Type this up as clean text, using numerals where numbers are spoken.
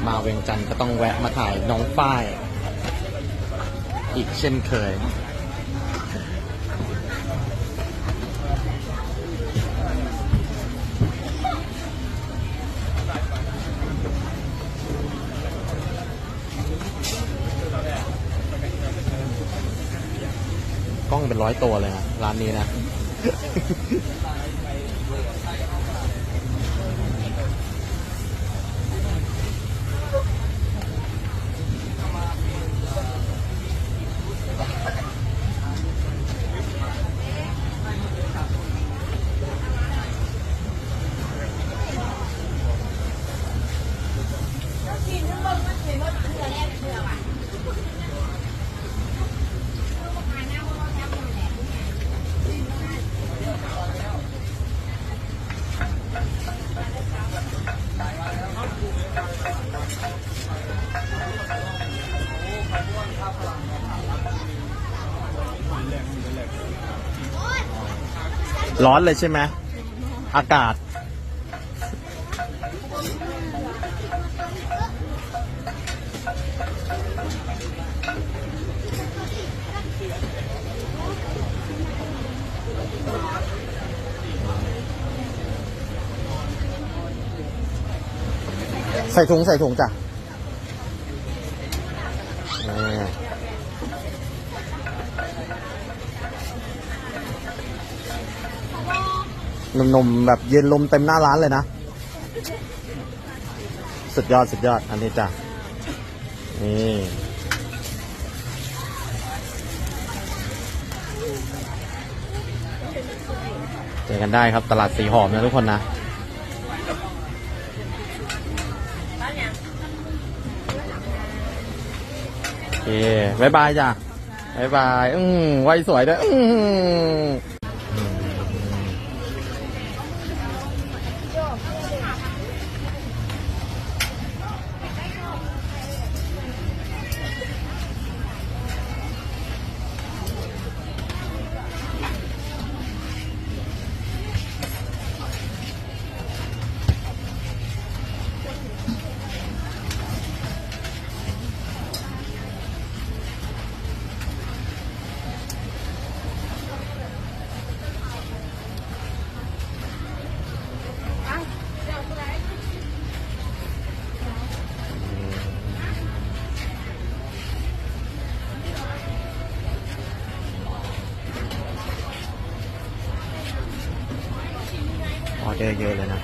มาเวียงจันทร์ก็ต้องแวะมาถ่ายน้องฝ้ายอีกเช่นเคยกล้องเป็น100 ตัวเลยนะร้านนี้นะ ร้อนเลยใช่ไหมอากาศใส่ถุงจ้ะนมแบบเย็นลมเต็มหน้าร้านเลยนะสุดยอดอันนี้จ้ะนี่เจอกันได้ครับตลาดสีหอมนะทุกคนนะโอเคบ๊ายบายจ้ะบ๊ายบายไว้สวยด้วยออเดอร์เยอะเลยนะ